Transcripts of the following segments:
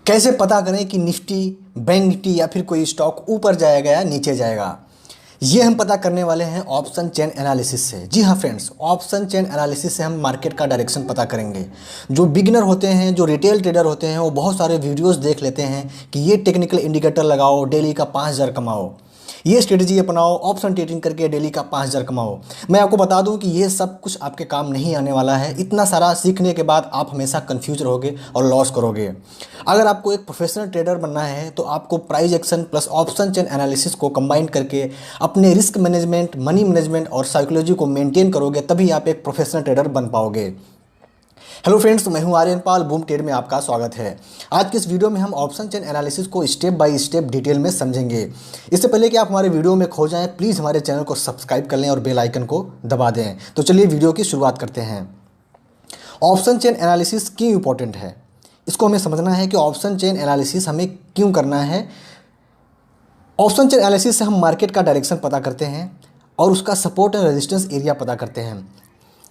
कैसे पता करें कि निफ्टी, बैंक निफ्टी या फिर कोई स्टॉक ऊपर जाएगा या नीचे जाएगा, ये हम पता करने वाले हैं ऑप्शन चेन एनालिसिस से। जी हाँ फ्रेंड्स, ऑप्शन चेन एनालिसिस से हम मार्केट का डायरेक्शन पता करेंगे। जो बिगिनर होते हैं, जो रिटेल ट्रेडर होते हैं, वो बहुत सारे वीडियोस देख लेते हैं कि ये टेक्निकल इंडिकेटर लगाओ, डेली का 5000 कमाओ, ये स्ट्रेटजी अपनाओ, ऑप्शन ट्रेडिंग करके डेली का 5000 कमाओ। मैं आपको बता दूं कि ये सब कुछ आपके काम नहीं आने वाला है। इतना सारा सीखने के बाद आप हमेशा कंफ्यूज रहोगे और लॉस करोगे। अगर आपको एक प्रोफेशनल ट्रेडर बनना है तो आपको price action plus option chain analysis को कंबाइन करके अपने रिस्क मैनेजमेंट, मनी मैनेजमेंट और साइकोलॉजी को मेंटेन करोगे, तभी आप एक प्रोफेशनल ट्रेडर बन पाओगे। हेलो फ्रेंड्स, मैं हूं आर्यन पाल, बूम ट्रेड में आपका स्वागत है। आज के इस वीडियो में हम ऑप्शन चेन एनालिसिस को स्टेप बाय स्टेप डिटेल में समझेंगे। इससे पहले कि आप हमारे वीडियो में खो जाएं, प्लीज़ हमारे चैनल को सब्सक्राइब कर लें और बेल आइकन को दबा दें। तो चलिए वीडियो की शुरुआत करते हैं। ऑप्शन चेन एनालिसिस क्यों इंपॉर्टेंट है, इसको हमें समझना है कि ऑप्शन चेन एनालिसिस हमें क्यों करना है। ऑप्शन चेन एनालिसिस से हम मार्केट का डायरेक्शन पता करते हैं और उसका सपोर्ट एंड रेजिस्टेंस एरिया पता करते हैं।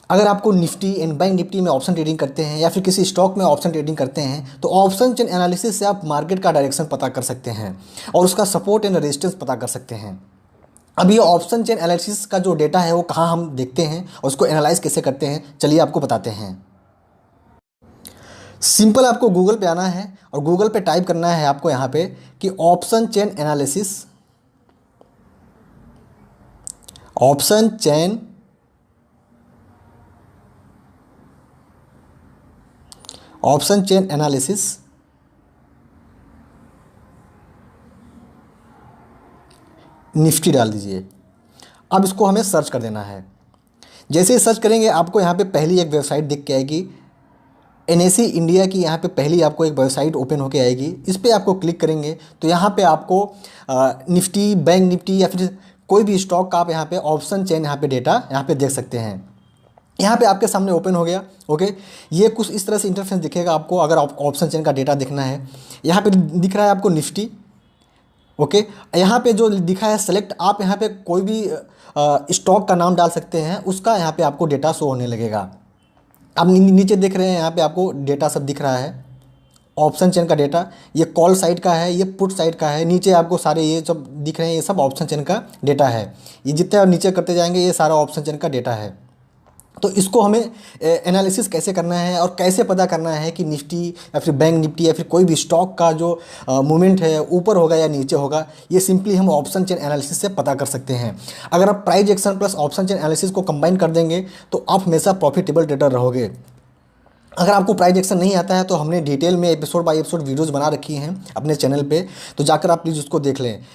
अगर आपको निफ्टी एंड बैंक निफ्टी में ऑप्शन ट्रेडिंग करते हैं या फिर किसी स्टॉक में ऑप्शन ट्रेडिंग करते हैं तो ऑप्शन चेन एनालिसिस से आप मार्केट का डायरेक्शन पता कर सकते हैं और उसका सपोर्ट एंड रेजिस्टेंस पता कर सकते हैं। अब ये ऑप्शन चेन एनालिसिस का जो डेटा है वो कहाँ हम देखते हैं और उसको एनालाइज कैसे करते हैं, चलिए आपको बताते हैं। सिंपल, आपको गूगल पे आना है और गूगल पे टाइप करना है आपको यहाँ पे कि option chain analysis, option chain analysis Nifty डाल दीजिए। अब इसको हमें सर्च कर देना है। जैसे ही सर्च करेंगे आपको यहाँ पे पहली एक वेबसाइट दिख के आएगी, NSE इंडिया की। यहाँ पे पहली आपको एक वेबसाइट ओपन होके आएगी। इस पर आपको क्लिक करेंगे तो यहाँ पे आपको निफ्टी, बैंक निफ्टी या फिर कोई भी स्टॉक का आप यहाँ पे ऑप्शन चेन यहाँ पे डेटा यहाँ पे देख सकते हैं। यहाँ पे आपके सामने ओपन हो गया। ओके, ये कुछ इस तरह से इंटरफेस दिखेगा आपको अगर आप ऑप्शन चेन का डेटा देखना है। यहाँ पे दिख रहा है आपको निफ्टी। ओके, यहाँ पे जो दिखा है सेलेक्ट, आप यहाँ पे कोई भी स्टॉक का नाम डाल सकते हैं, उसका यहाँ पे आपको डेटा शो होने लगेगा। आप नीचे देख रहे हैं, यहाँ पे आपको डेटा सब दिख रहा है, ऑप्शन चेन का डेटा। ये कॉल साइड का है, ये पुट साइड का है। नीचे आपको सारे ये सब दिख रहे हैं, ये सब ऑप्शन चेन का डेटा है। ये जितने आप नीचे करते जाएंगे ये सारा ऑप्शन चेन का डेटा है। तो इसको हमें एनालिसिस कैसे करना है और कैसे पता करना है कि निफ्टी या फिर बैंक निफ्टी या फिर कोई भी स्टॉक का जो मूवमेंट है ऊपर होगा या नीचे होगा, ये सिंपली हम ऑप्शन चेन एनालिसिस से पता कर सकते हैं। अगर आप price action plus option chain analysis को कंबाइन कर देंगे तो आप हमेशा प्रॉफिटेबल ट्रेडर रहोगे। अगर आपको प्राइस एक्शन नहीं आता है तो हमने डिटेल में एपिसोड बाय एपिसोड वीडियोज़ बना रखी हैं अपने चैनल पर, तो जाकर आप प्लीज़ उसको देख लें।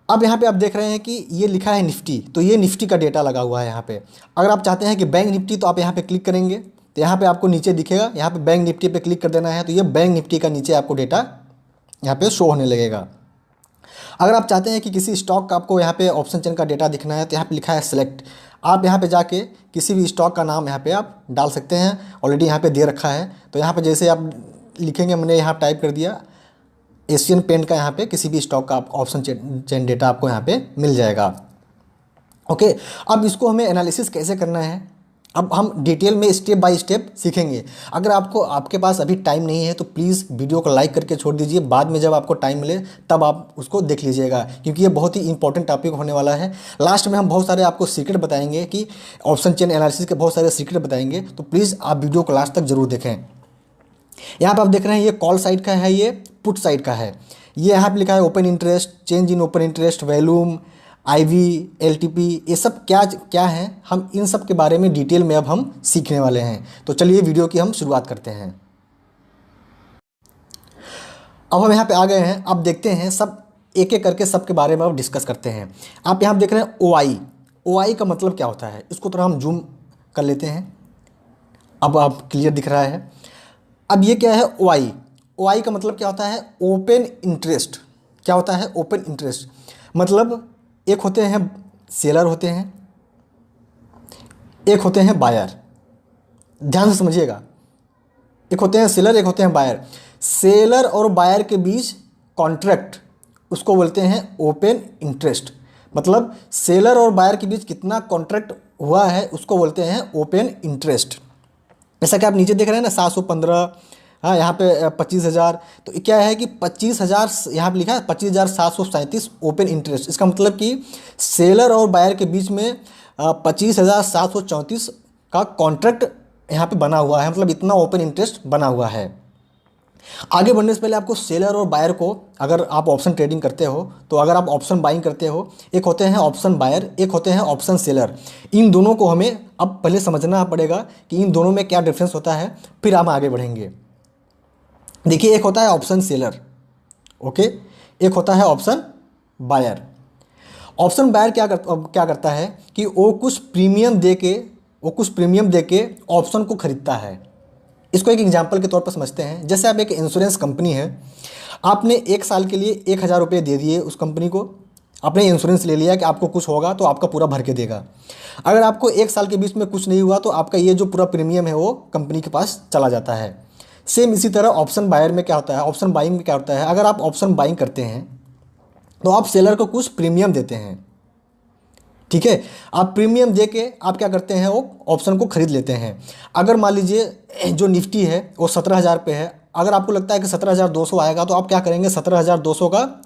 अब यहाँ पे आप देख रहे हैं कि ये लिखा है निफ्टी, तो ये निफ्टी का डेटा लगा हुआ है यहाँ पे। अगर आप चाहते हैं कि बैंक निफ्टी, तो आप यहाँ पे क्लिक करेंगे तो यहाँ पे आपको नीचे दिखेगा, यहाँ पे बैंक निफ्टी पे क्लिक कर देना है तो ये बैंक निफ्टी का नीचे आपको डेटा यहाँ पे शो होने लगेगा। अगर आप चाहते हैं कि किसी स्टॉक का आपको यहाँ पे ऑप्शन चेन का डेटा दिखना है तो यहाँ पे लिखा है सेलेक्ट, आप यहाँ पे जाके किसी भी स्टॉक का नाम यहाँ पे आप डाल सकते हैं, ऑलरेडी यहाँ पे दे रखा है। तो यहाँ पे जैसे आप लिखेंगे, मैंने यहाँ टाइप कर दिया एशियन पेंट का, यहाँ पे किसी भी स्टॉक का आप ऑप्शन चेन डेटा आपको यहाँ पे मिल जाएगा। ओके, अब इसको हमें एनालिसिस कैसे करना है, अब हम डिटेल में स्टेप बाय स्टेप सीखेंगे। अगर आपके पास अभी टाइम नहीं है तो प्लीज़ वीडियो को लाइक करके छोड़ दीजिए, बाद में जब आपको टाइम मिले तब आप उसको देख लीजिएगा, क्योंकि ये बहुत ही इंपॉर्टेंट टॉपिक होने वाला है। लास्ट में हम बहुत सारे आपको सीक्रेट बताएंगे कि ऑप्शन चेन एनालिसिस के बहुत सारे सीक्रेट बताएंगे, तो प्लीज़ आप वीडियो को लास्ट तक ज़रूर देखें। यहाँ पर आप देख रहे हैं ये कॉल साइड का है, ये पुट साइड का है। ये यहाँ पे लिखा है open interest, change in open interest, volume, IV, LTP, ये सब क्या क्या है, हम इन सब के बारे में डिटेल में अब हम सीखने वाले हैं। तो चलिए वीडियो की हम शुरुआत करते हैं। अब हम यहाँ पे आ गए हैं, अब देखते हैं सब एक एक करके सब के बारे में अब डिस्कस करते हैं। आप यहाँ देख रहे हैं OI का मतलब क्या होता है, इसको थोड़ा हम जूम कर लेते हैं। अब आप क्लियर दिख रहा है। अब ये क्या है OI का मतलब क्या होता है, ओपन इंटरेस्ट। क्या होता है ओपन इंटरेस्ट, मतलब एक होते हैं सेलर होते हैं, एक होते हैं बायर। ध्यान से समझिएगा, एक होते हैं सेलर, एक होते हैं बायर। सेलर और बायर के बीच कॉन्ट्रैक्ट, उसको बोलते हैं ओपन इंटरेस्ट। मतलब सेलर और बायर के बीच कितना कॉन्ट्रैक्ट हुआ है उसको बोलते हैं ओपन इंटरेस्ट। जैसा कि आप नीचे देख रहे हैं ना 715, हाँ यहाँ पे 25,000, तो क्या है कि 25,000 यहाँ पे लिखा है 25,737 ओपन इंटरेस्ट। इसका मतलब कि सेलर और बायर के बीच में 25,734 का कॉन्ट्रैक्ट यहाँ पे बना हुआ है, मतलब इतना ओपन इंटरेस्ट बना हुआ है। आगे बढ़ने से पहले आपको सेलर और बायर को, अगर आप ऑप्शन ट्रेडिंग करते हो तो अगर आप ऑप्शन बाइंग करते हो, एक होते हैं ऑप्शन बायर, एक होते हैं ऑप्शन सेलर। इन दोनों को हमें अब पहले समझना पड़ेगा कि इन दोनों में क्या डिफरेंस होता है, फिर हम आगे बढ़ेंगे। देखिए, एक होता है ऑप्शन सेलर, ओके, एक होता है ऑप्शन बायर। ऑप्शन बायर क्या करता है कि वो कुछ प्रीमियम दे के ऑप्शन को खरीदता है। इसको एक एग्जांपल के तौर पर समझते हैं। जैसे आप एक इंश्योरेंस कंपनी है, आपने 1 साल के लिए 1,000 रुपये दे दिए उस कंपनी को, आपने इंश्योरेंस ले लिया कि आपको कुछ होगा तो आपका पूरा भर के देगा। अगर आपको 1 साल के बीच में कुछ नहीं हुआ तो आपका ये जो पूरा प्रीमियम है वो कंपनी के पास चला जाता है। सेम इसी तरह ऑप्शन बायर में क्या होता है, ऑप्शन बाइंग में क्या होता है, अगर आप ऑप्शन बाइंग करते हैं तो आप सेलर को कुछ प्रीमियम देते हैं, ठीक है। आप प्रीमियम दे के आप क्या करते हैं, वो ऑप्शन को खरीद लेते हैं। अगर मान लीजिए जो निफ्टी है वो 17,000 पे है, अगर आपको लगता है कि 17,200 आएगा तो आप क्या करेंगे, 17,200 का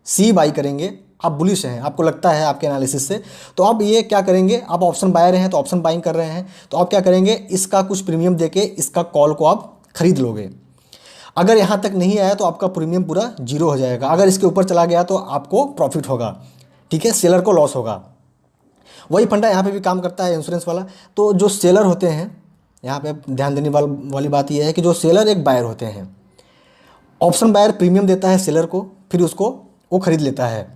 सी बाई करेंगे। आप बुलिश हैं, आपको लगता है आपके एनालिसिस से, तो आप ये क्या करेंगे, आप ऑप्शन बायर हैं तो ऑप्शन बाइंग कर रहे हैं, तो आप क्या करेंगे, इसका कुछ प्रीमियम दे के इसका कॉल को आप खरीद लोगे। अगर यहाँ तक नहीं आया तो आपका प्रीमियम पूरा जीरो हो जाएगा, अगर इसके ऊपर चला गया तो आपको प्रॉफिट होगा, ठीक है, सेलर को लॉस होगा। वही फंडा यहाँ पे भी काम करता है इंश्योरेंस वाला। तो जो सेलर होते हैं, यहाँ पे ध्यान देने वाली बात यह है कि जो सेलर एक बायर होते हैं, ऑप्शन बायर प्रीमियम देता है सेलर को, फिर उसको वो खरीद लेता है।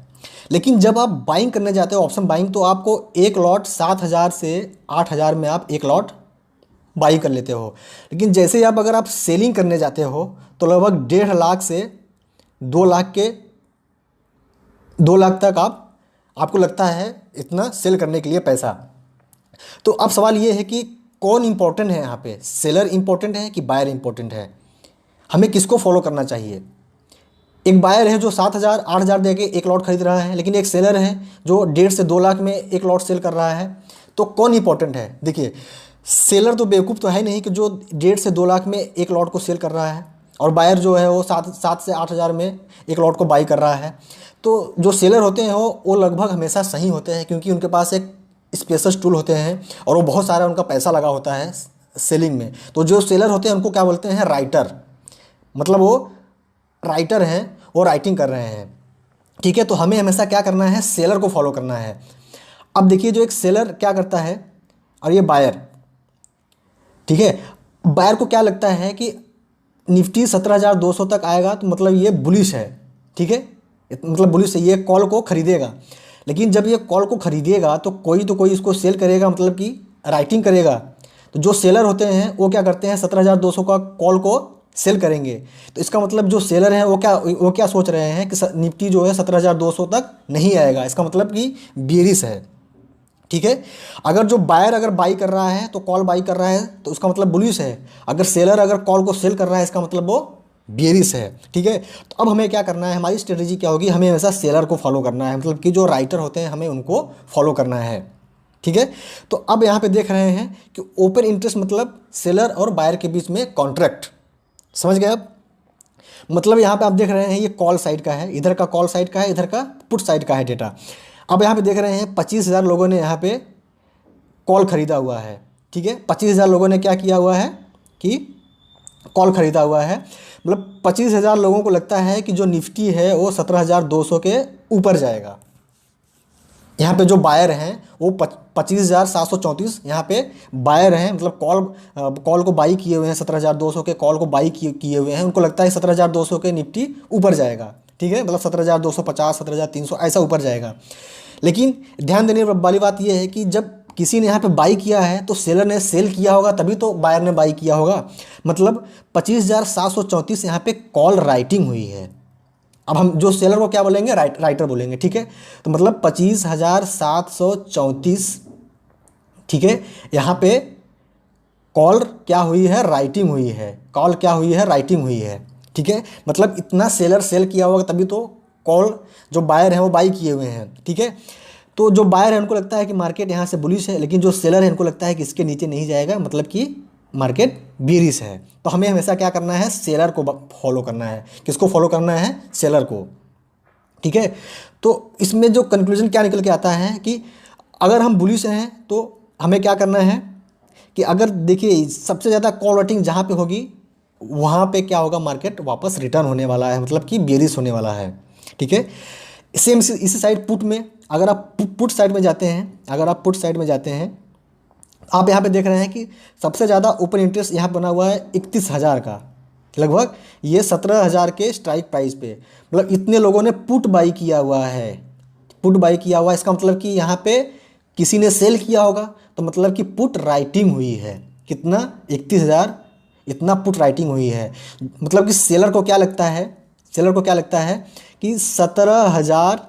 लेकिन जब आप बाइंग करने जाते हो ऑप्शन बाइंग, तो आपको एक लॉट 7,000 से 8,000 में आप एक लॉट बाई कर लेते हो। लेकिन जैसे ही अगर आप सेलिंग करने जाते हो तो लगभग 1.5 लाख से 2 लाख तक आपको लगता है इतना सेल करने के लिए पैसा। तो अब सवाल ये है कि कौन इंपॉर्टेंट है यहाँ पे, सेलर इंपॉर्टेंट है कि बायर इंपॉर्टेंट है, हमें किसको फॉलो करना चाहिए। एक बायर है जो 7,000 8,000 दे के एक लॉट खरीद रहा है, लेकिन एक सेलर है जो 1.5 से 2 लाख में एक लॉट सेल कर रहा है, तो कौन इंपॉर्टेंट है। देखिए, सेलर तो बेवकूफ़ तो है नहीं कि जो 1.5 से 2 लाख में एक लॉट को सेल कर रहा है, और बायर जो है वो 7 से 8,000 में एक लॉट को बाई कर रहा है। तो जो सेलर होते हैं वो लगभग हमेशा सही होते हैं, क्योंकि उनके पास एक स्पेशल टूल होते हैं और वो बहुत सारा उनका पैसा लगा होता है सेलिंग में। तो जो सेलर होते हैं उनको क्या बोलते हैं, राइटर, मतलब वो राइटर हैं, वो राइटिंग कर रहे हैं, ठीक है। तो हमें हमेशा क्या करना है, सेलर को फॉलो करना है। अब देखिए, जो एक सेलर क्या करता है और ये बायर, ठीक है, बायर को क्या लगता है कि निफ्टी 17,200 तक आएगा तो मतलब ये बुलिश है, ठीक है, मतलब बुलिश है, ये कॉल को खरीदेगा। लेकिन जब ये कॉल को खरीदेगा तो कोई इसको सेल करेगा, मतलब कि राइटिंग करेगा। तो जो सेलर होते हैं वो क्या करते हैं, 17,200 का कॉल को सेल करेंगे। तो इसका मतलब जो सेलर हैं वो क्या सोच रहे हैं कि निफ्टी जो है 17,200 तक नहीं आएगा, इसका मतलब कि बेयरिश है, ठीक है। अगर जो बायर अगर बाई कर रहा है तो कॉल बाई कर रहा है तो उसका मतलब बुलिश है। अगर सेलर अगर कॉल को सेल कर रहा है इसका मतलब वो बेयरिश है, ठीक है। तो अब हमें क्या करना है, हमारी स्ट्रेटेजी क्या होगी, हमें हमेशा सेलर को फॉलो करना है, मतलब कि जो राइटर होते हैं हमें उनको फॉलो करना है, ठीक है। तो अब यहाँ पे देख रहे हैं कि ओपन इंटरेस्ट मतलब सेलर और बायर के बीच में कॉन्ट्रैक्ट, समझ गए आप। मतलब यहाँ पे आप देख रहे हैं ये कॉल साइड का है, इधर का कॉल साइड का है, इधर का पुट साइड का है डेटा। अब यहाँ पे देख रहे हैं 25,000 लोगों ने यहाँ पे कॉल ख़रीदा हुआ है, ठीक है। 25,000 लोगों ने क्या किया हुआ है कि कॉल ख़रीदा हुआ है, मतलब 25,000 लोगों को लगता है कि जो निफ्टी है वो 17,200 के ऊपर जाएगा। यहाँ पे जो बायर हैं वो 25,734 यहाँ पे बायर हैं, मतलब कॉल को बाई किए हुए हैं, 17,200 के कॉल को बाई किए हुए हैं। उनको लगता है 17,200 के निफ्टी ऊपर जाएगा, ठीक है, मतलब 17,250 17,300 ऐसा ऊपर जाएगा। लेकिन ध्यान देने वाली बात यह है कि जब किसी ने यहाँ पे बाई किया है तो सेलर ने सेल किया होगा तभी तो बायर ने बाई किया होगा। मतलब 25,734 यहाँ पे कॉल राइटिंग हुई है। अब हम जो सेलर को क्या बोलेंगे, राइटर बोलेंगे, ठीक है। तो मतलब 25,734, ठीक है, यहाँ पे कॉल क्या हुई है, राइटिंग हुई है, कॉल क्या हुई है, राइटिंग हुई है, ठीक है। मतलब इतना सेलर सेल किया होगा तभी तो कॉल जो बायर है वो बाई किए हुए हैं, ठीक है। तो जो बायर है उनको लगता है कि मार्केट यहाँ से बुलिश है, लेकिन जो सेलर है उनको लगता है कि इसके नीचे नहीं जाएगा, मतलब कि मार्केट बेरिश है। तो हमें हमेशा क्या करना है, सेलर को फॉलो करना है। किसको फॉलो करना है, सेलर को। ठीक है, तो इसमें जो कंक्लूजन क्या निकल के आता है कि अगर हम बुलिश हैं तो हमें क्या करना है कि अगर देखिए सबसे ज़्यादा कॉल राइटिंग जहाँ पे होगी वहाँ पे क्या होगा, मार्केट वापस रिटर्न होने वाला है, मतलब कि बेरिश होने वाला है। ठीक है, सेम इसी साइड पुट में, अगर आप पुट साइड में जाते हैं, अगर आप पुट साइड में जाते हैं, आप यहाँ पे देख रहे हैं कि सबसे ज़्यादा ओपन इंटरेस्ट यहाँ बना हुआ है 31,000 का, लगभग ये 17,000 के स्ट्राइक प्राइस पे, मतलब इतने लोगों ने पुट बाई किया हुआ है, पुट बाई किया हुआ है। इसका मतलब कि यहाँ पे किसी ने सेल किया होगा, तो मतलब कि पुट राइटिंग हुई है। कितना, 31,000, इतना पुट राइटिंग हुई है। मतलब कि सेलर को क्या लगता है, सेलर को क्या लगता है कि 17,000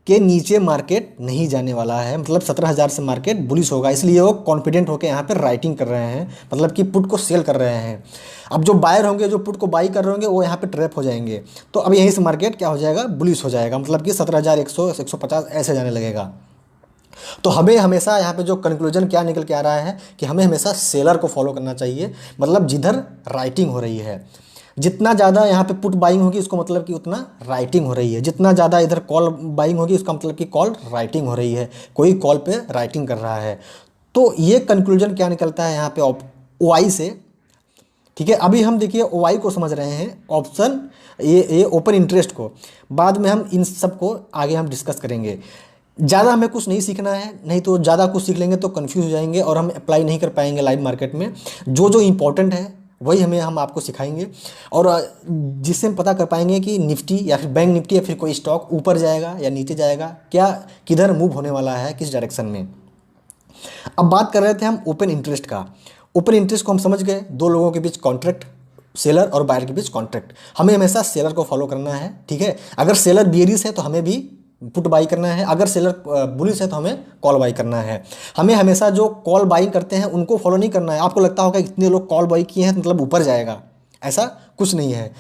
के नीचे मार्केट नहीं जाने वाला है, मतलब 17,000 से मार्केट बुलिश होगा, इसलिए वो कॉन्फिडेंट होकर यहाँ पर राइटिंग कर रहे हैं, मतलब कि पुट को सेल कर रहे हैं। अब जो बायर होंगे, जो पुट को बाई कर रहे होंगे, वो यहाँ पे ट्रैप हो जाएंगे, तो अब यहीं से मार्केट क्या हो जाएगा, बुलिश हो जाएगा, मतलब कि 17,100 150 ऐसे जाने लगेगा। तो हमें हमेशा यहाँ पे जो कंक्लूजन क्या निकल के आ रहा है कि हमें हमेशा सेलर को फॉलो करना चाहिए, मतलब जिधर राइटिंग हो रही है, जितना ज़्यादा यहाँ पे पुट बाइंग होगी इसको मतलब कि उतना राइटिंग हो रही है, जितना ज़्यादा इधर कॉल बाइंग होगी इसका मतलब कि कॉल राइटिंग हो रही है, कोई कॉल पे राइटिंग कर रहा है। तो ये कंक्लूजन क्या निकलता है यहाँ पे OI से। ठीक है, अभी हम देखिए OI को समझ रहे हैं, ऑप्शन ये ओपन इंटरेस्ट को, बाद में हम इन सब को आगे हम डिस्कस करेंगे। ज़्यादा हमें कुछ नहीं सीखना है, नहीं तो ज़्यादा कुछ सीख लेंगे तो कंफ्यूज हो जाएंगे और हम अप्लाई नहीं कर पाएंगे लाइव मार्केट में। जो जो इम्पोर्टेंट है वही हम आपको सिखाएंगे, और जिससे हम पता कर पाएंगे कि निफ्टी या फिर बैंक निफ्टी या फिर कोई स्टॉक ऊपर जाएगा या नीचे जाएगा, क्या किधर मूव होने वाला है, किस डायरेक्शन में। अब बात कर रहे थे हम ओपन इंटरेस्ट का। ओपन इंटरेस्ट को हम समझ गए, दो लोगों के बीच कॉन्ट्रैक्ट, सेलर और बायर के बीच कॉन्ट्रैक्ट। हमें हमेशा सेलर को फॉलो करना है। ठीक है, अगर सेलर बियरिश है तो हमें भी पुट बाई करना है, अगर सेलर बुलिश है तो हमें कॉल बाई करना है। हमें हमेशा जो कॉल बाइंग करते हैं उनको फॉलो नहीं करना है। आपको लगता होगा इतने लोग कॉल बाई किए हैं तो मतलब ऊपर जाएगा, ऐसा कुछ नहीं है।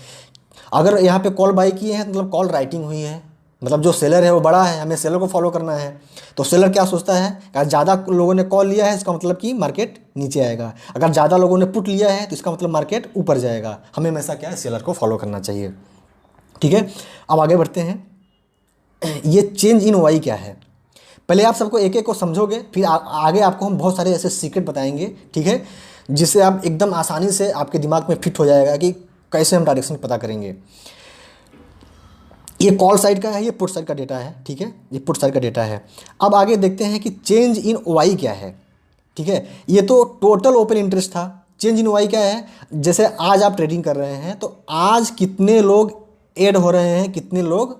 अगर यहाँ पे कॉल बाई किए हैं तो मतलब कॉल राइटिंग हुई है, मतलब जो सेलर है वो बड़ा है, हमें सेलर को फॉलो करना है। तो सेलर क्या सोचता है, अगर ज़्यादा लोगों ने कॉल लिया है इसका मतलब कि मार्केट नीचे आएगा, अगर ज़्यादा लोगों ने पुट लिया है तो इसका मतलब मार्केट ऊपर जाएगा। हमें हमेशा क्या है, सेलर को फॉलो करना चाहिए। ठीक है, अब आगे बढ़ते हैं। ये चेंज इन OI क्या है, पहले आप सबको एक एक को समझोगे, फिर आगे आपको हम बहुत सारे ऐसे सीक्रेट बताएंगे। ठीक है, जिससे आप एकदम आसानी से आपके दिमाग में फिट हो जाएगा कि कैसे हम डायरेक्शन पता करेंगे। ये कॉल साइड का है, ये पुट साइड का डेटा है। ठीक है, ये पुट साइड का डेटा है। अब आगे देखते हैं कि चेंज इन OI क्या है। ठीक है, ये तो टोटल ओपन इंटरेस्ट था। चेंज इन OI क्या है, जैसे आज आप ट्रेडिंग कर रहे हैं तो आज कितने लोग ऐड हो रहे हैं, कितने लोग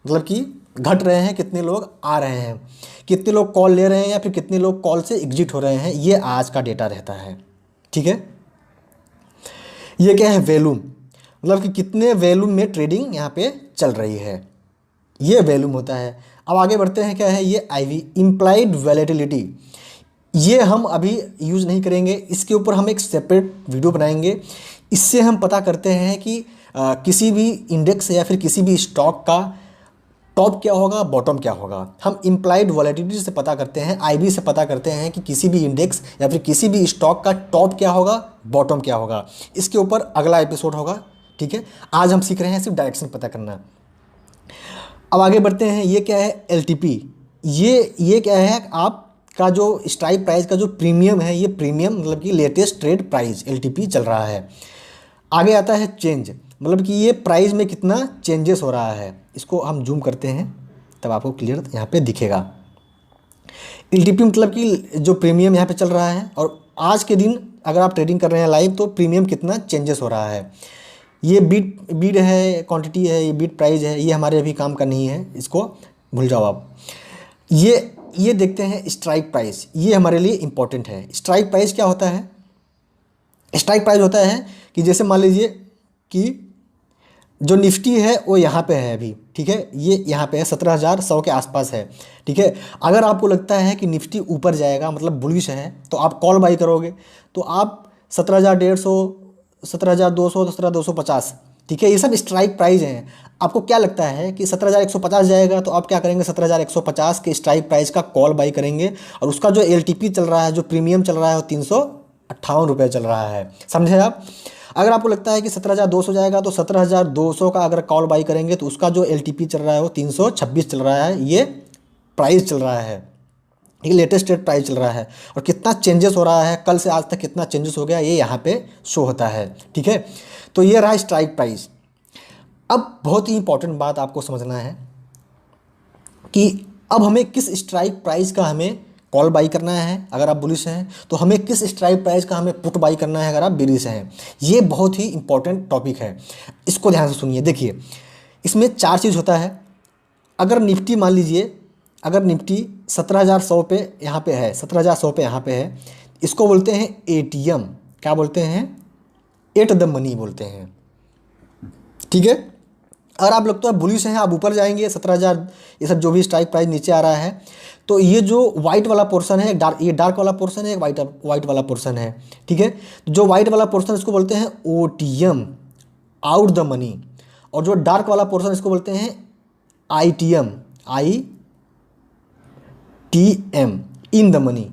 मतलब कि घट रहे हैं, कितने लोग आ रहे हैं, कितने लोग कॉल ले रहे हैं या फिर कितने लोग कॉल से एग्जिट हो रहे हैं, ये आज का डेटा रहता है। ठीक है, ये क्या है, वैल्यूम, मतलब कि कितने वैल्यूम में ट्रेडिंग यहाँ पे चल रही है, ये वैल्यूम होता है। अब आगे बढ़ते हैं, क्या है ये IV, इम्प्लाइड वैलेटिलिटी। ये हम अभी यूज़ नहीं करेंगे, इसके ऊपर हम एक सेपरेट वीडियो बनाएंगे। इससे हम पता करते हैं कि किसी भी इंडेक्स या फिर किसी भी स्टॉक का टॉप क्या होगा, बॉटम क्या होगा। हम इम्प्लाइड वॉलेटिलिटी से पता करते हैं, IB से पता करते हैं कि किसी भी इंडेक्स या फिर किसी भी स्टॉक का टॉप क्या होगा, बॉटम क्या होगा। इसके ऊपर अगला एपिसोड होगा। ठीक है, आज हम सीख रहे हैं सिर्फ डायरेक्शन पता करना। अब आगे बढ़ते हैं, ये क्या है, LTP। ये क्या है, आपका जो स्ट्राइक प्राइस का जो प्रीमियम है, ये प्रीमियम मतलब कि लेटेस्ट ट्रेड प्राइस LTP चल रहा है। आगे आता है चेंज, मतलब कि ये प्राइस में कितना चेंजेस हो रहा है। इसको हम जूम करते हैं तब आपको क्लियर यहाँ पे दिखेगा। LTP मतलब कि जो प्रीमियम यहाँ पे चल रहा है, और आज के दिन अगर आप ट्रेडिंग कर रहे हैं लाइव तो प्रीमियम कितना चेंजेस हो रहा है। ये बीड है, क्वांटिटी है, ये बीड प्राइस है, ये हमारे अभी काम का नहीं है, इसको भूल जाओ आप। ये देखते हैं स्ट्राइक प्राइस, ये हमारे लिए इम्पोर्टेंट है। स्ट्राइक प्राइस क्या होता है, स्ट्राइक प्राइस होता है कि जैसे मान लीजिए कि जो निफ्टी है वो यहाँ पे है अभी। ठीक है, ये यहाँ पे है 17,100 के आसपास है। ठीक है, अगर आपको लगता है कि निफ्टी ऊपर जाएगा मतलब बुलिश है तो आप कॉल बाई करोगे, तो आप 17,150, 17,200, 17,250 ठीक है, ये सब स्ट्राइक प्राइस हैं। आपको क्या लगता है कि 17,150 जाएगा, तो आप क्या करेंगे, 17,150 के स्ट्राइक प्राइस का कॉल बाई करेंगे, और उसका जो एलटीपी चल रहा है, जो प्रीमियम चल रहा है, वो 358 रुपये चल रहा है। समझे आप? अगर आपको लगता है कि 17,200 जाएगा, तो 17,200 का अगर कॉल बाई करेंगे, तो उसका जो एलटीपी चल रहा है वो 326 चल रहा है। ये प्राइस चल रहा है, ये लेटेस्ट रेट प्राइस चल रहा है। और कितना चेंजेस हो रहा है, कल से आज तक कितना चेंजेस हो गया, ये यहाँ पे शो होता है। ठीक है, तो ये रहा स्ट्राइक प्राइस। अब बहुत ही इंपॉर्टेंट बात आपको समझना है कि अब हमें किस स्ट्राइक प्राइस का हमें कॉल बाई करना है अगर आप बुलिश हैं, तो हमें किस स्ट्राइक प्राइस का हमें पुट बाई करना है अगर आप बेरिश हैं। ये बहुत ही इंपॉर्टेंट टॉपिक है, इसको ध्यान से सुनिए। देखिए, इसमें 4 चीज़ होता है। अगर निफ्टी मान लीजिए, अगर निफ्टी 17,100 पे यहाँ पे है, 17,100 पे यहाँ पे है, इसको बोलते हैं एटीएम। क्या बोलते हैं? एट द मनी बोलते हैं। ठीक है, अगर आप लोग तो बुलिश हैं, आप ऊपर जाएंगे 17,000, ये सब जो भी स्ट्राइक प्राइस नीचे आ रहा है, तो ये जो वाइट वाला पोर्शन है, ये डार्क वाला पोर्शन है, एक वाइट वाला पोर्शन है। ठीक है, जो वाइट वाला पोर्शन इसको बोलते हैं ओटीएम, आउट द मनी, और जो डार्क वाला पोर्शन इसको बोलते हैं ITM, ITM, in the money.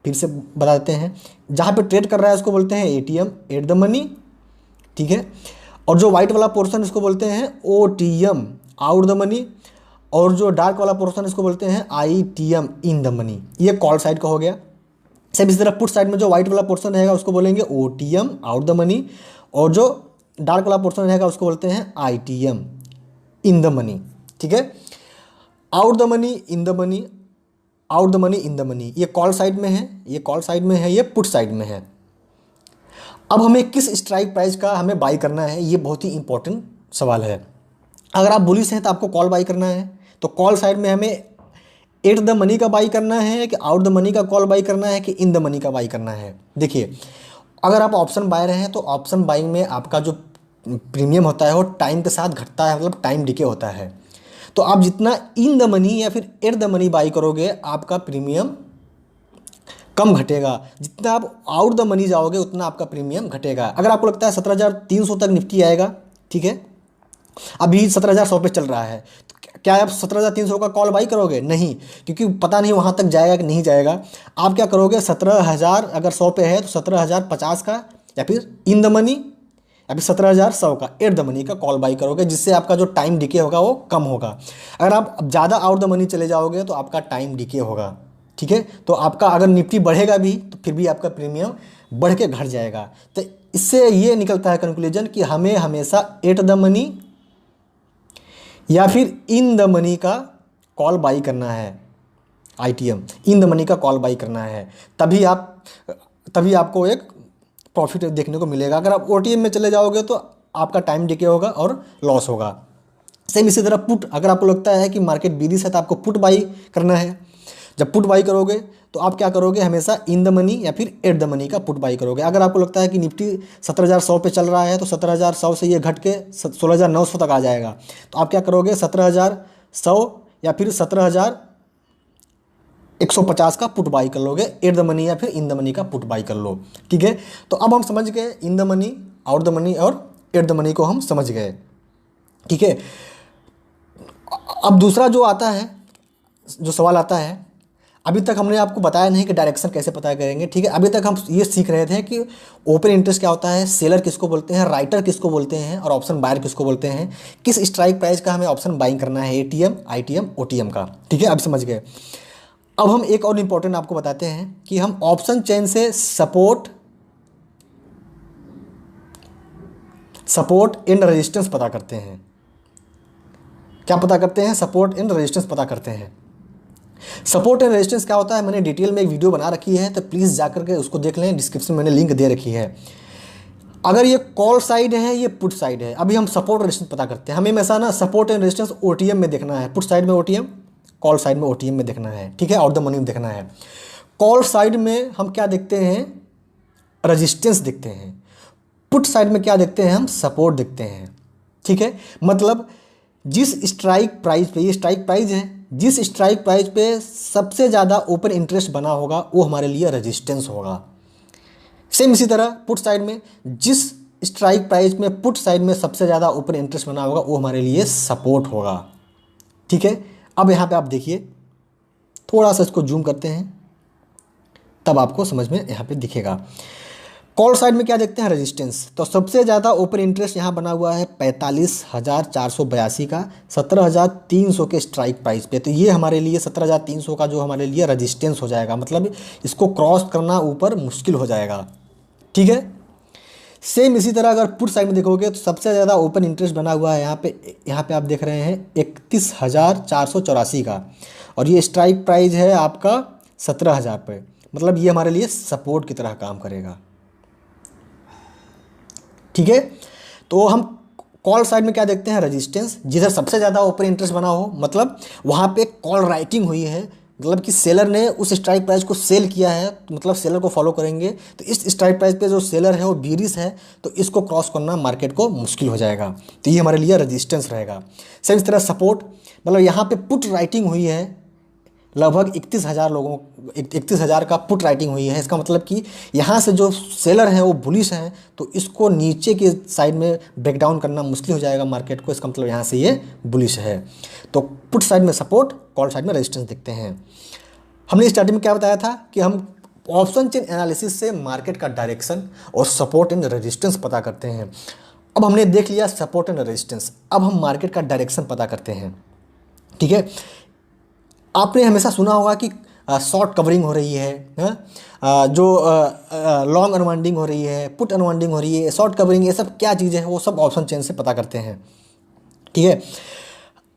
फिर से बता देते हैं, जहाँ पे ट्रेड कर रहा है उसको बोलते हैं एटीएम, एट द मनी। ठीक है, और जो वाइट वाला पोर्शन इसको बोलते हैं ओटीएम, आउट द मनी, और जो डार्क वाला पोर्शन इसको बोलते हैं ITM, इन द मनी। ये कॉल साइड का हो गया। सेम इसी तरह पुट साइड में जो वाइट वाला पोर्शन रहेगा उसको बोलेंगे OTM, आउट द मनी, और जो डार्क वाला पोर्शन रहेगा उसको बोलते हैं ITM, इन द मनी। ठीक है, out the money, in the money, out the money, in the money, ये कॉल साइड में है, ये कॉल साइड में है, ये पुट साइड में है। अब हमें किस स्ट्राइक प्राइस का हमें बाई करना है, ये बहुत ही इंपॉर्टेंट सवाल है। अगर आप बुलिश हैं तो आपको कॉल बाई करना है, तो कॉल साइड में हमें एट द मनी का बाई करना है, कि आउट द मनी का कॉल बाई करना है, कि इन द मनी का बाई करना है। देखिए, अगर आप ऑप्शन बायर हैं तो ऑप्शन बाइंग में आपका जो प्रीमियम होता है वो टाइम के साथ घटता है, मतलब टाइम डिके होता है। तो आप जितना इन द मनी या फिर एट द मनी बाई करोगे, आपका प्रीमियम कम घटेगा। जितना आप आउट द मनी जाओगे उतना आपका प्रीमियम घटेगा। अगर आपको लगता है 17,300 तक निफ्टी आएगा, ठीक है, अभी 17,100 पे चल रहा है, तो क्या आप 17,300 का कॉल बाई करोगे? नहीं, क्योंकि पता नहीं वहाँ तक जाएगा कि नहीं जाएगा। आप क्या करोगे, 17,000 अगर 100 पे है तो 17,050 का, या फिर इन द मनी, या फिर 17,100 का एट द मनी का कॉल बाई करोगे, जिससे आपका जो टाइम डिके होगा वो कम होगा। अगर आप ज़्यादा आउट द मनी चले जाओगे तो आपका टाइम डिके होगा। ठीक है, तो आपका अगर निफ्टी बढ़ेगा भी तो फिर भी आपका प्रीमियम बढ़ के घट जाएगा। तो इससे ये निकलता है कंक्लूजन कि हमें हमेशा एट द मनी या फिर इन द मनी का कॉल बाई करना है, ITM, इन द मनी का कॉल बाई करना है, तभी आपको एक प्रॉफिट देखने को मिलेगा। अगर आप OTM में चले जाओगे तो आपका टाइम डिके होगा और लॉस होगा। सेम इसी तरह पुट, अगर आपको लगता है कि मार्केट बीरिश है तो आपको पुट बाई करना है। जब पुट बाई करोगे तो आप क्या करोगे, हमेशा इन द मनी या फिर एट द मनी का पुट बाई करोगे। अगर आपको लगता है कि निफ्टी 17,100 पे चल रहा है तो 17,100 से ये घट के 16,900 तक आ जाएगा, तो आप क्या करोगे, 17,100 या फिर 17,150 का पुट बाई कर लोगे, एट द मनी या फिर इन द मनी का पुट बाई कर लो। ठीक है, तो अब हम समझ गए in the money, out the money और एट द मनी को हम समझ गए। ठीक है, अब दूसरा जो आता है, जो सवाल आता है, अभी तक हमने आपको बताया नहीं कि डायरेक्शन कैसे पता करेंगे। ठीक है, अभी तक हम ये सीख रहे थे कि ओपन इंटरेस्ट क्या होता है, सेलर किसको बोलते हैं, राइटर किसको बोलते हैं, और ऑप्शन बायर किसको बोलते हैं, किस स्ट्राइक प्राइस का हमें ऑप्शन बाइंग करना है, ATM, ITM, OTM का। ठीक है, अब समझ गए। अब हम एक और इम्पोर्टेंट आपको बताते हैं कि हम ऑप्शन चेन से सपोर्ट एंड रेजिस्टेंस पता करते हैं। क्या पता करते हैं? सपोर्ट एंड रेजिस्टेंस पता करते हैं। सपोर्ट एंड रेजिस्टेंस क्या होता है, मैंने डिटेल में एक वीडियो बना रखी है, तो प्लीज़ जाकर के उसको देख लें, डिस्क्रिप्शन में मैंने लिंक दे रखी है। अगर ये कॉल साइड है, ये पुट साइड है, अभी हम सपोर्ट रेजिस्टेंस पता करते हैं। हमें हमेशा ना सपोर्ट एंड रेजिस्टेंस OTM में देखना है, पुट साइड में OTM, कॉल साइड में OTM में देखना है। ठीक है, आउट द मनी में देखना है। कॉल साइड में हम क्या देखते हैं, रेजिस्टेंस देखते हैं। पुट साइड में क्या देखते हैं, हम सपोर्ट देखते हैं। ठीक है, मतलब जिस स्ट्राइक प्राइस पे, ये स्ट्राइक प्राइस है, जिस स्ट्राइक प्राइस पे सबसे ज़्यादा ओपन इंटरेस्ट बना होगा वो हमारे लिए रेजिस्टेंस होगा। सेम इसी तरह पुट साइड में जिस स्ट्राइक प्राइस में पुट साइड में सबसे ज़्यादा ओपन इंटरेस्ट बना होगा वो हमारे लिए सपोर्ट होगा। ठीक है, अब यहाँ पे आप देखिए, थोड़ा सा इसको जूम करते हैं तब आपको समझ में यहाँ पे दिखेगा। कॉल साइड में क्या देखते हैं, रेजिस्टेंस। तो सबसे ज़्यादा ओपन इंटरेस्ट यहाँ बना हुआ है 45,482 का 17,300 के स्ट्राइक प्राइस पे। तो ये हमारे लिए 17,300 का जो हमारे लिए रेजिस्टेंस हो जाएगा, मतलब इसको क्रॉस करना ऊपर मुश्किल हो जाएगा। ठीक है, सेम इसी तरह अगर पुट साइड में देखोगे तो सबसे ज़्यादा ओपन इंटरेस्ट बना हुआ है यहाँ पे आप देख रहे हैं 31,484 का, और ये स्ट्राइक प्राइस है आपका 17,000 पे। मतलब ये हमारे लिए सपोर्ट की तरह काम करेगा। ठीक है, तो हम कॉल साइड में क्या देखते हैं, रेजिस्टेंस। जिधर सबसे ज़्यादा ओपन इंटरेस्ट बना हो, मतलब वहाँ पे कॉल राइटिंग हुई है, मतलब कि सेलर ने उस स्ट्राइक प्राइस को सेल किया है, तो मतलब सेलर को फॉलो करेंगे। तो इस स्ट्राइक प्राइस पे जो सेलर है वो बीरिश है, तो इसको क्रॉस करना मार्केट को मुश्किल हो जाएगा। तो ये हमारे लिए रेजिस्टेंस रहेगा। सेम इस तरह सपोर्ट, मतलब यहाँ पे पुट राइटिंग हुई है, लगभग 31,000 का पुट राइटिंग हुई है। इसका मतलब कि यहाँ से जो सेलर हैं वो बुलिश हैं, तो इसको नीचे के साइड में ब्रेक डाउन करना मुश्किल हो जाएगा मार्केट को। इसका मतलब यहाँ से ये बुलिश है। तो पुट साइड में सपोर्ट, कॉल साइड में रेजिस्टेंस देखते हैं। हमने स्टार्टिंग में क्या बताया था कि हम ऑप्शन चेन एनालिसिस से मार्केट का डायरेक्शन और सपोर्ट एंड रेजिस्टेंस पता करते हैं। अब हमने देख लिया सपोर्ट एंड रेजिस्टेंस, अब हम मार्केट का डायरेक्शन पता करते हैं। ठीक है, आपने हमेशा सुना होगा कि शॉर्ट कवरिंग हो रही है, जो लॉन्ग अनवाइंडिंग हो रही है, पुट अनवाइंडिंग हो रही है, शॉर्ट कवरिंग, ये सब क्या चीज़ें हैं वो सब ऑप्शन चेन से पता करते हैं। ठीक है,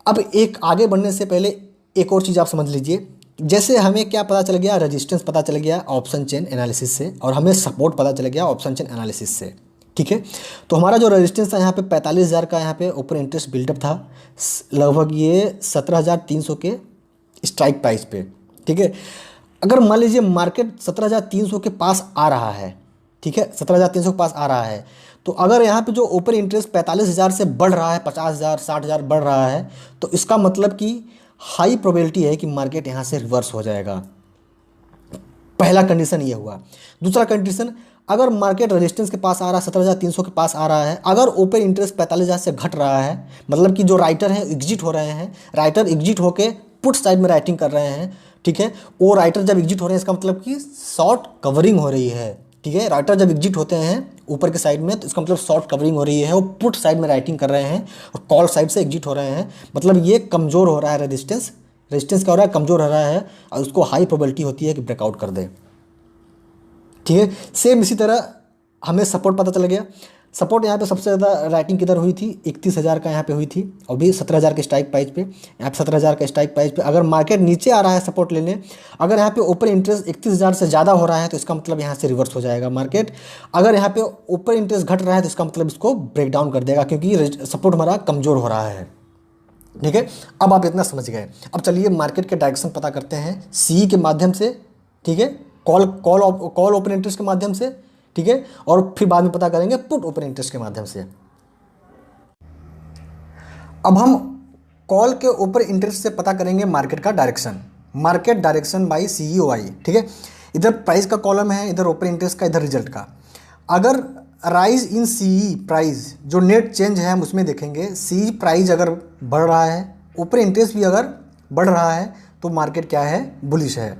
अब एक आगे बढ़ने से पहले एक और चीज़ आप समझ लीजिए। जैसे हमें क्या पता चल गया, रेजिस्टेंस पता चल गया ऑप्शन चेन एनालिसिस से, और हमें सपोर्ट पता चल गया ऑप्शन चेन एनालिसिस से। ठीक है, तो हमारा जो रेजिस्टेंस था यहाँ पे 45,000 का यहाँ पे ओपन इंटरेस्ट बिल्डअप था, लगभग ये 17,300 के स्ट्राइक प्राइस पे। ठीक है, अगर मान लीजिए मार्केट 17,300 के पास आ रहा है, ठीक है, 17,300 के पास आ रहा है, तो अगर यहाँ पे जो ओपन इंटरेस्ट 45,000 से बढ़ रहा है, 50,000 60,000 बढ़ रहा है, तो इसका मतलब कि हाई प्रोबेबिलिटी है कि मार्केट यहाँ से रिवर्स हो जाएगा। पहला कंडीशन ये हुआ। दूसरा कंडीशन, अगर मार्केट रेजिस्टेंस के पास आ रहा है, 17,300 के पास आ रहा है, अगर ओपन इंटरेस्ट 45,000 से घट रहा है, मतलब कि जो राइटर हैं एग्जिट हो रहे हैं, राइटर एग्जिट होके पुट साइड में राइटिंग कर रहे हैं। ठीक है, वो राइटर जब एग्जिट हो रहे हैं इसका मतलब कि शॉर्ट कवरिंग हो रही है। ठीक है, राइटर जब एग्जिट होते हैं ऊपर के साइड में, तो इसका मतलब शॉर्ट कवरिंग हो रही है, वो पुट साइड में राइटिंग कर रहे हैं और कॉल साइड से एग्जिट हो रहे हैं, मतलब ये कमज़ोर हो रहा है रेजिस्टेंस। रेजिस्टेंस क्या हो रहा है, कमज़ोर हो रहा है, और उसको हाई प्रोबेबिलिटी होती है कि ब्रेकआउट कर दे। ठीक है, सेम इसी तरह हमें सपोर्ट पता चल गया। सपोर्ट यहाँ पे सबसे ज़्यादा राइटिंग किधर हुई थी, 31,000 का यहाँ पे हुई थी, और भी 17,000 के स्ट्राइक प्राइस पे। यहाँ पे 17,000 के स्ट्राइक प्राइस पे अगर मार्केट नीचे आ रहा है सपोर्ट लेने, अगर यहाँ पे ओपन इंटरेस्ट 31,000 से ज़्यादा हो रहा है, तो इसका मतलब यहाँ से रिवर्स हो जाएगा मार्केट। अगर यहाँ पे ओपन इंटरेस्ट घट रहा है, तो इसका मतलब इसको ब्रेक डाउन कर देगा, क्योंकि सपोर्ट हमारा कमज़ोर हो रहा है। ठीक है, अब आप इतना समझ गए। अब चलिए मार्केट के डायरेक्शन पता करते हैं सी के माध्यम से। ठीक है, कॉल ओपन इंटरेस्ट के माध्यम से। ठीक है, और फिर बाद में पता करेंगे पुट ओपन इंटरेस्ट के माध्यम से। अब हम कॉल के ऊपर इंटरेस्ट से पता करेंगे मार्केट का direction, market direction by CEOI। ठीक है, इधर प्राइस का कॉलम है, इधर ओपन इंटरेस्ट का, इधर रिजल्ट का। अगर राइज इन CE प्राइस, जो नेट चेंज है हम उसमें देखेंगे, CE प्राइस अगर बढ़ रहा है, ओपन इंटरेस्ट भी अगर बढ़ रहा है, तो मार्केट क्या है, बुलिश है।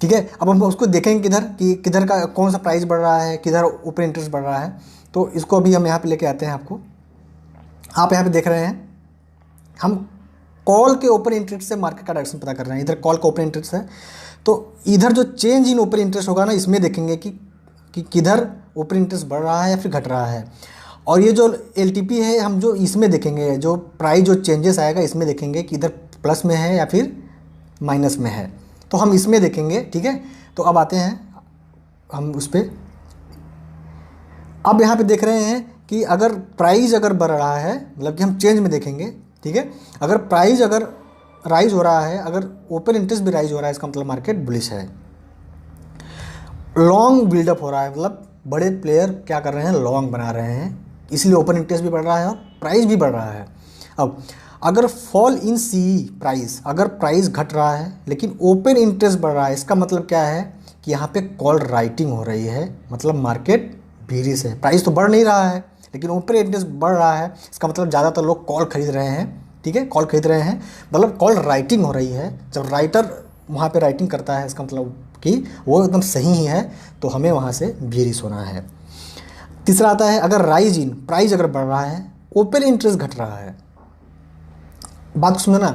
ठीक है, अब हम उसको देखेंगे किधर, कि किधर का कौन सा प्राइस बढ़ रहा है, किधर ओपन इंटरेस्ट बढ़ रहा है। तो इसको अभी हम यहाँ पे लेके आते हैं आपको। आप यहाँ पे देख रहे हैं हम कॉल के ओपन इंटरेस्ट से मार्केट का डायरेक्शन पता कर रहे हैं। इधर कॉल का ओपन इंटरेस्ट है, तो इधर जो चेंज इन ओपन इंटरेस्ट होगा ना, इसमें देखेंगे कि किधर ओपन इंटरेस्ट बढ़ रहा है या फिर घट रहा है। और ये जो LTP है, हम जो इसमें देखेंगे, जो प्राइस जो चेंजेस आएगा इसमें देखेंगे कि इधर प्लस में है या फिर माइनस में है, तो हम इसमें देखेंगे। ठीक है, तो अब आते हैं हम उस पर। अब यहाँ पे देख रहे हैं कि अगर प्राइस अगर बढ़ रहा है, मतलब कि हम चेंज में देखेंगे। ठीक है, अगर प्राइस अगर राइज हो रहा है, अगर ओपन इंटरेस्ट भी राइज हो रहा है, इसका मतलब मार्केट बुलिश है। लॉन्ग बिल्डअप हो रहा है, मतलब बड़े प्लेयर क्या कर रहे हैं, लॉन्ग बना रहे हैं, इसलिए ओपन इंटरेस्ट भी बढ़ रहा है और प्राइस भी बढ़ रहा है। अब अगर फॉल इन CE प्राइस, अगर प्राइस घट रहा है लेकिन ओपन इंटरेस्ट बढ़ रहा है, इसका मतलब क्या है कि यहाँ पे कॉल राइटिंग हो रही है, मतलब मार्केट बीरिश है। प्राइस तो बढ़ नहीं रहा है, लेकिन ओपन इंटरेस्ट बढ़ रहा है, इसका मतलब ज़्यादातर लोग कॉल खरीद रहे हैं, ठीक है, कॉल खरीद रहे हैं, मतलब कॉल राइटिंग हो रही है। जब राइटर वहाँ पे राइटिंग करता है, इसका मतलब कि वो एकदम सही ही है, तो हमें वहाँ से बेयरिश होना है। तीसरा आता है अगर राइज इन प्राइस अगर बढ़ रहा है, ओपन इंटरेस्ट घट रहा है। बात को समझना,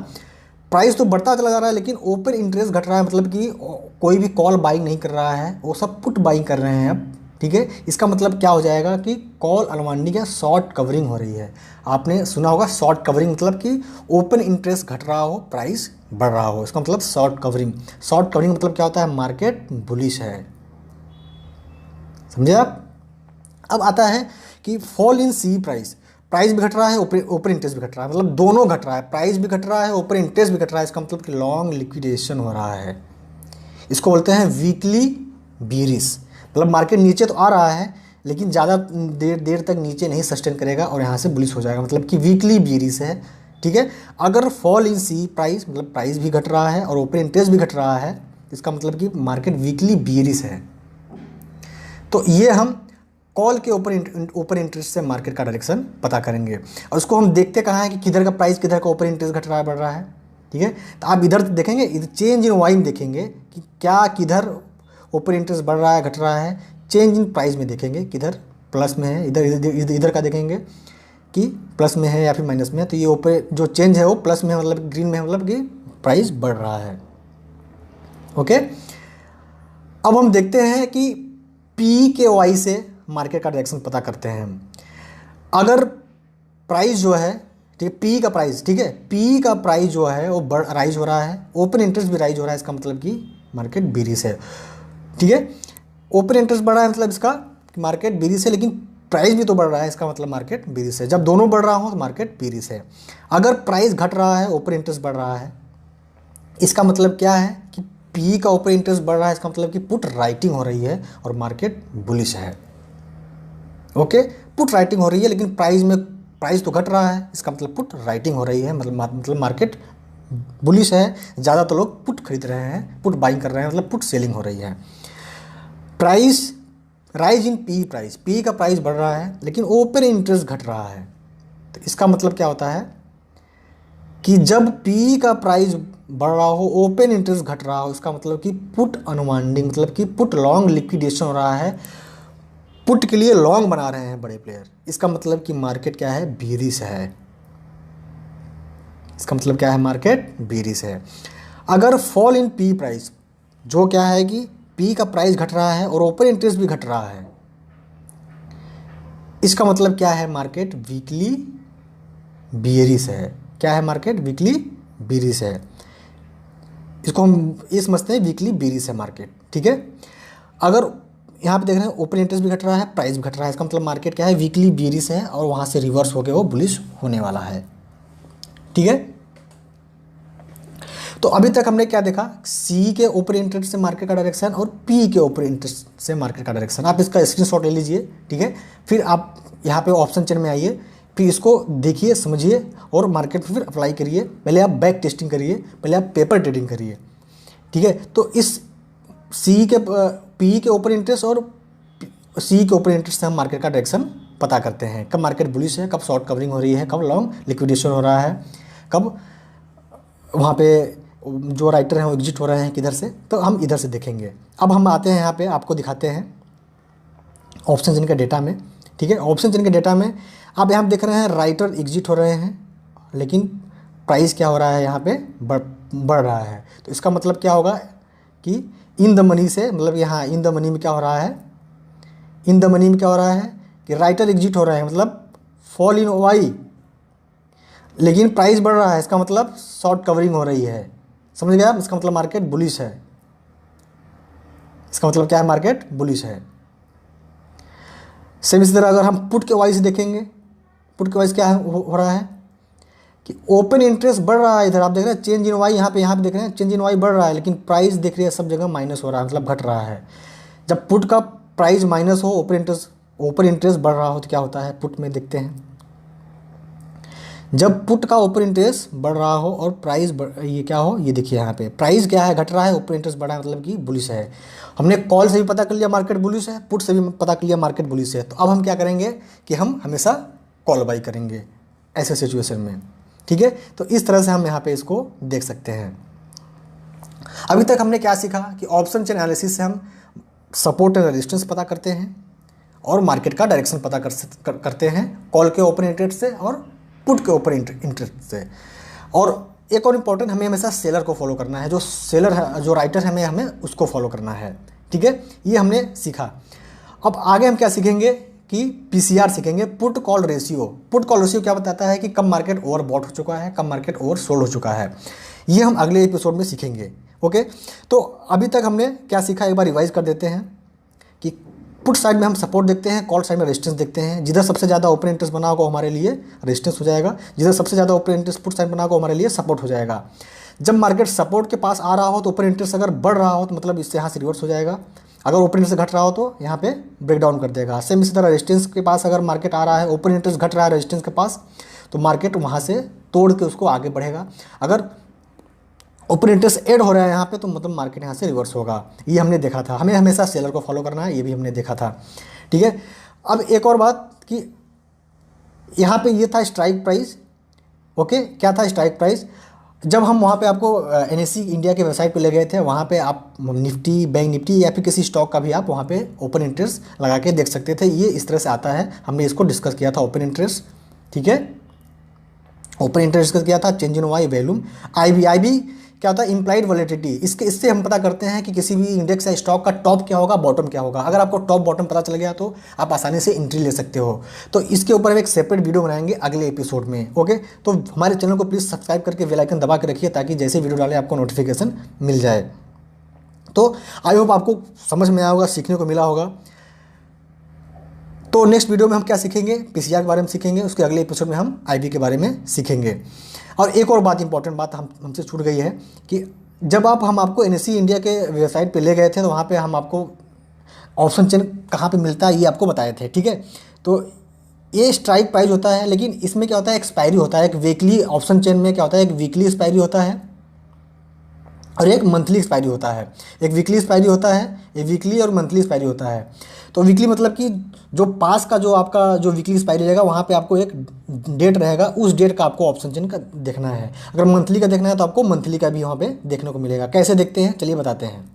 प्राइस तो बढ़ता चला जा रहा है लेकिन ओपन इंटरेस्ट घट रहा है, मतलब कि कोई भी कॉल बाइंग नहीं कर रहा है, वो सब पुट बाइंग कर रहे हैं अब, ठीक है। इसका मतलब क्या हो जाएगा कि कॉल अनवाइंडिंग या शॉर्ट कवरिंग हो रही है। आपने सुना होगा शॉर्ट कवरिंग, मतलब कि ओपन इंटरेस्ट घट रहा हो, प्राइस बढ़ रहा हो, इसका मतलब शॉर्ट कवरिंग। शॉर्ट कवरिंग मतलब क्या होता है, मार्केट बुलिश है, समझे आप। अब आता है कि fall in C price, price भी घट रहा है, ओपन इंटरेस्ट भी घट रहा है, मतलब दोनों घट रहा है, प्राइस भी घट रहा है, ओपन इंटरेस्ट भी घट रहा है, इसका मतलब कि लॉन्ग लिक्विडेशन हो रहा है। इसको बोलते हैं वीकली बेयरिश, मतलब मार्केट नीचे तो आ रहा है लेकिन ज़्यादा देर तक नीचे नहीं सस्टेन करेगा और यहाँ से बुलिश हो जाएगा, मतलब कि वीकली बेयरिश है, ठीक है। अगर फॉल इन सी प्राइस, मतलब प्राइस भी घट रहा है और ओपन इंटरेस्ट भी घट रहा है, इसका मतलब कि मार्केट वीकली बेयरिश है। तो ये हम कॉल के ओपन इंटरेस्ट से मार्केट का डायरेक्शन पता करेंगे, और उसको हम देखते कहाँ है कि किधर का प्राइस, किधर का ओपन इंटरेस्ट घट रहा है, बढ़ रहा है, ठीक है। तो आप इधर देखेंगे, इधर चेंज इन वाई में देखेंगे कि क्या किधर ओपन इंटरेस्ट बढ़ रहा है, घट रहा है। चेंज इन प्राइस में देखेंगे किधर प्लस में है, इधर का देखेंगे कि प्लस में है या फिर माइनस में है। तो ये ओपन जो चेंज है वो प्लस में है, मतलब ग्रीन में है, मतलब कि प्राइस बढ़ रहा है, ओके। अब हम देखते हैं कि पी के वाई से मार्केट का डायरेक्शन पता करते हैं हम। अगर प्राइस जो है, ठीक है, पी का प्राइस, ठीक है, पी का प्राइस जो है वो राइज हो रहा है, ओपन इंटरेस्ट भी राइज हो रहा है, इसका मतलब कि मार्केट बेयरिश है, ठीक है। ओपन इंटरेस्ट बढ़ रहा है मतलब इसका मार्केट बेयरिश है, लेकिन प्राइस भी तो बढ़ रहा है, इसका मतलब मार्केट बेयरिश है। जब दोनों बढ़ रहा हो तो मार्केट बेयरिश है। अगर प्राइस घट रहा है, ओपन इंटरेस्ट बढ़ रहा है, इसका मतलब क्या है कि पी का ओपन इंटरेस्ट बढ़ रहा है, इसका मतलब कि पुट राइटिंग हो रही है और मार्केट बुलिश है, ओके। पुट राइटिंग हो रही है लेकिन प्राइस तो घट रहा है, इसका मतलब पुट राइटिंग हो रही है, मतलब मार्केट बुलिश है। ज़्यादा तो लोग पुट खरीद रहे हैं, पुट बाइंग कर रहे हैं, मतलब पुट सेलिंग हो रही है। Price rise in P price, P का प्राइस बढ़ रहा है लेकिन ओपन इंटरेस्ट घट रहा है, तो इसका मतलब क्या होता है कि जब पी का प्राइस बढ़ रहा हो, ओपन इंटरेस्ट घट रहा हो, इसका मतलब कि पुट अनवाइंडिंग, मतलब कि पुट लॉन्ग लिक्विडेशन हो रहा है, पुट के लिए लॉन्ग बना रहे हैं बड़े प्लेयर, इसका मतलब कि मार्केट क्या है, बेयरिश है, इसका मतलब क्या है, मार्केट बेयरिश है। अगर फॉल इन पी प्राइस, जो क्या है कि पी का प्राइस घट रहा है और ओपन इंटरेस्ट भी घट रहा है, इसका मतलब क्या है, मार्केट वीकली बेयरिश है। क्या है, मार्केट वीकली बेयरिश है, इसको हम ये समझते हैं वीकली बेयरिश है मार्केट, ठीक है। अगर यहाँ पे देख रहे हैं ओपन इंटरेस्ट भी घट रहा है, प्राइस भी घट रहा है, इसका मतलब मार्केट क्या है, वीकली बेयरिश है और वहाँ से रिवर्स होकर वो बुलिश होने वाला है, ठीक है। तो अभी तक हमने क्या देखा, सी के ओपन इंटरेस्ट से मार्केट का डायरेक्शन और पी के ओपन इंटरेस्ट से मार्केट का डायरेक्शन। आप इसका स्क्रीनशॉट ले लीजिए, ठीक है। फिर आप यहाँ पे ऑप्शन चेन में आइए, फिर इसको देखिए, समझिए और मार्केट में फिर अप्लाई करिए। पहले आप बैक टेस्टिंग करिए, पहले आप पेपर ट्रेडिंग करिए, ठीक है। तो इस सी के पी के ओपन इंटरेस्ट और सी के ओपन इंटरेस्ट से हम मार्केट का डायरेक्शन पता करते हैं, कब मार्केट बुलिश है, कब शॉर्ट कवरिंग हो रही है, कब लॉन्ग लिक्विडेशन हो रहा है, कब वहाँ पे जो राइटर हैं वो एग्जिट हो रहे हैं किधर से। तो हम इधर से देखेंगे। अब हम आते हैं यहाँ पे, आपको दिखाते हैं ऑप्शन चेन के डेटा में, ठीक है। ऑप्शन चेन के डेटा में आप यहाँ देख रहे हैं राइटर एग्जिट हो रहे हैं लेकिन प्राइस क्या हो रहा है, यहाँ पे बढ़ रहा है। तो इसका मतलब क्या होगा कि इन द मनी से, मतलब यहाँ इन द मनी में क्या हो रहा है, इन द मनी में क्या हो रहा है कि राइटर एग्जिट हो रहे हैं, मतलब फॉल इन वाई, लेकिन प्राइस बढ़ रहा है, इसका मतलब शॉर्ट कवरिंग हो रही है, समझ गए आप। इसका मतलब मार्केट बुलिश है, इसका मतलब क्या है, मार्केट बुलिश है। सेम इसी तरह अगर हम पुट के वाइज देखेंगे, पुट के वाइज क्या हो रहा है कि ओपन इंटरेस्ट बढ़ रहा है, इधर आप देख रहे हैं चेंज इन वाई, यहाँ पे देख रहे हैं चेंज इन वाई बढ़ रहा है, लेकिन प्राइस देख रही है सब जगह माइनस हो रहा है, मतलब घट रहा है। जब पुट का प्राइस माइनस हो, ओपन इंटरेस्ट बढ़ रहा हो, तो क्या होता है पुट में देखते हैं, जब पुट का ओपन इंटरेस्ट बढ़ रहा हो और प्राइस ये क्या हो, ये देखिए यहाँ पे प्राइस क्या है, घट रहा है, ओपन इंटरेस्ट बढ़ा है, मतलब कि बुलिश है। हमने कॉल से भी पता कर लिया मार्केट बुलिश है, पुट से भी पता कर लिया मार्केट बुलिश है। तो अब हम क्या करेंगे कि हम हमेशा कॉल बाई करेंगे ऐसे सिचुएशन में, ठीक है। तो इस तरह से हम यहाँ पे इसको देख सकते हैं। अभी तक हमने क्या सीखा कि ऑप्शन चेन एनालिसिस से हम सपोर्ट एंड रेजिस्टेंस पता करते हैं और मार्केट का डायरेक्शन पता करते हैं कॉल के ओपन इंटरेस्ट से और पुट के ओपन इंटरेस्ट से। और एक और इम्पॉर्टेंट, हमें हमेशा सेलर को फॉलो करना है, जो सेलर है, जो राइटर है, हमें उसको फॉलो करना है, ठीक है। ये हमने सीखा। अब आगे हम क्या सीखेंगे कि पीसीआर सीखेंगे, put call ratio. Put call ratio क्या बताता है कि कब मार्केट ओवर बॉट हो चुका है, कब मार्केट ओवर सोल्ड हो चुका है। ये हम अगले एपिसोड में सीखेंगे, ओके। तो अभी तक हमने क्या सीखा, एक बार रिवाइज कर देते हैं कि पुट साइड में हम सपोर्ट देखते हैं, कॉल साइड में रेजिस्टेंस देखते हैं। जिधर सबसे ज़्यादा ओपन इंटरेस्ट बना होगा हमारे लिए रेजिस्टेंस हो जाएगा, जिधर सबसे ज़्यादा ओपन इंटरेस्ट पुट साइड बना होगा हमारे लिए सपोर्ट हो जाएगा। जब मार्केट सपोर्ट के पास आ रहा हो तो ओपन इंटरेस्ट अगर बढ़ रहा हो तो मतलब इससे यहाँ से रिवर्स हो जाएगा, अगर ओपन इंटरेस्ट घट रहा हो तो यहाँ पे ब्रेक डाउन कर देगा। सेम इसी तरह रेजिस्टेंस के पास अगर मार्केट आ रहा है, ओपन इंटरेस्ट घट रहा है रेजिस्टेंस के पास, तो मार्केट वहाँ से तोड़ के उसको आगे बढ़ेगा। अगर ओपन इंटरेस्ट ऐड हो रहा है यहाँ पे तो मतलब मार्केट यहाँ से रिवर्स होगा। ये हमने देखा था, हमें हमेशा सेलर को फॉलो करना है, ये भी हमने देखा था, ठीक है। अब एक और बात कि यहाँ पे ये था स्ट्राइक प्राइस, ओके। क्या था स्ट्राइक प्राइस? जब हम वहाँ पे आपको एनएससी इंडिया के वेबसाइट पे ले गए थे, वहाँ पे आप निफ्टी, बैंक निफ्टी या फिर किसी स्टॉक का भी आप वहाँ पे ओपन इंटरेस्ट लगा के देख सकते थे। ये इस तरह से आता है, हमने इसको डिस्कस किया था ओपन इंटरेस्ट, ठीक है। ओपन इंटरेस्ट डिस्कस किया था, change in Y volume. IB क्या होता है, इम्प्लाइड वॉलेटिलिटी। इससे हम पता करते हैं कि किसी भी इंडेक्स या स्टॉक का टॉप क्या होगा, बॉटम क्या होगा। अगर आपको टॉप बॉटम पता चल गया तो आप आसानी से एंट्री ले सकते हो। तो इसके ऊपर हम एक सेपरेट वीडियो बनाएंगे अगले एपिसोड में, ओके। तो हमारे चैनल को प्लीज़ सब्सक्राइब करके बेल आइकन दबा के रखिए ताकि जैसे वीडियो डालें आपको नोटिफिकेशन मिल जाए। तो आई होप आपको समझ में आया होगा, सीखने को मिला होगा। तो नेक्स्ट वीडियो में हम क्या सीखेंगे, पीसीआर के बारे में सीखेंगे, उसके अगले एपिसोड में हम आईबी के बारे में सीखेंगे। और एक और बात, इंपॉर्टेंट बात हमसे छूट गई है कि जब हम आपको एनएससी इंडिया के वेबसाइट पे ले गए थे तो वहाँ पे हम आपको ऑप्शन चेन कहाँ पे मिलता है ये आपको बताए थे, ठीक है। तो ये स्ट्राइक प्राइस होता है, लेकिन इसमें क्या होता है, एक्सपायरी होता है। एक वीकली ऑप्शन चेन में क्या होता है, एक वीकली एक्सपायरी होता है और एक मंथली एक्सपायरी होता है। एक वीकली एक्सपायरी होता है, एक वीकली और मंथली एक्सपायरी होता है। तो वीकली मतलब कि जो पास का जो आपका जो वीकली एक्सपायरी रहेगा वहाँ पे आपको एक डेट रहेगा, उस डेट का आपको ऑप्शन चेन का देखना है। अगर मंथली का देखना है तो आपको मंथली का भी वहाँ पे देखने को मिलेगा। कैसे देखते हैं चलिए बताते हैं।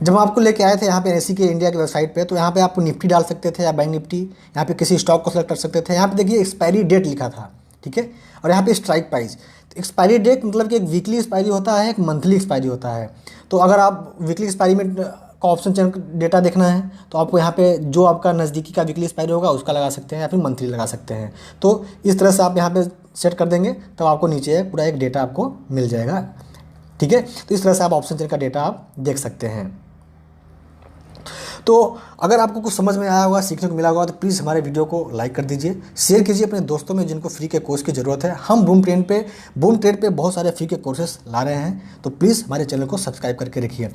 जब आपको लेके आए थे यहाँ पे एनएससी के इंडिया के वेबसाइट पे, तो यहाँ पे आप निफ्टी डाल सकते थे या बैंक निफ्टी, यहाँ पे किसी स्टॉक को सेलेक्ट कर सकते थे। यहाँ पे देखिए एक्सपायरी डेट लिखा था, ठीक है, और यहाँ पे स्ट्राइक प्राइस। एक्सपायरी डेट मतलब कि एक वीकली एक्सपायरी होता है, एक मंथली एक्सपायरी होता है। तो अगर आप वीकली एक्सपायरी में का ऑप्शन चेन डेटा देखना है तो आपको यहाँ पे जो आपका नज़दीकी का वीकली एक्सपायरी होगा उसका लगा सकते हैं या फिर मंथली लगा सकते हैं। तो इस तरह से आप यहाँ पे सेट कर देंगे तब आपको नीचे पूरा एक डेटा आपको मिल जाएगा, ठीक है। तो इस तरह से आप ऑप्शन चेन का डेटा आप देख सकते हैं। तो अगर आपको कुछ समझ में आया होगा, सीखने को मिला होगा, तो प्लीज़ हमारे वीडियो को लाइक कर दीजिए, शेयर कीजिए अपने दोस्तों में जिनको फ्री के कोर्स की ज़रूरत है। हम बूम ट्रेड पे बहुत सारे फ्री के कोर्सेस ला रहे हैं, तो प्लीज़ हमारे चैनल को सब्सक्राइब करके रखिए।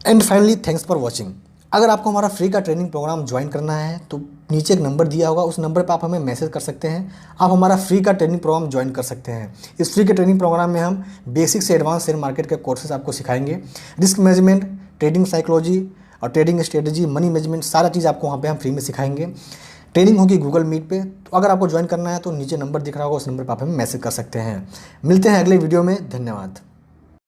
And finally thanks for watching. अगर आपको हमारा फ्री का ट्रेनिंग प्रोग्राम ज्वाइन करना है तो नीचे एक नंबर दिया होगा, उस नंबर पर आप हमें मैसेज कर सकते हैं। आप हमारा फ्री का ट्रेनिंग प्रोग्राम ज्वाइन कर सकते हैं। इस फ्री के ट्रेनिंग प्रोग्राम में हम बेसिक से एडवांस शेयर मार्केट के कोर्सेज आपको सिखाएंगे। रिस्क मैनेजमेंट, ट्रेडिंग साइकोलॉजी और ट्रेडिंग स्ट्रेटजी, मनी मैनेजमेंट, सारा चीज़ आपको वहाँ पे हम फ्री में सिखाएंगे। ट्रेनिंग होगी गूगल मीट पे। तो अगर आपको ज्वाइन करना है तो नीचे नंबर दिख रहा होगा, उस नंबर पर आप हमें मैसेज कर सकते हैं। मिलते हैं अगले वीडियो में, धन्यवाद।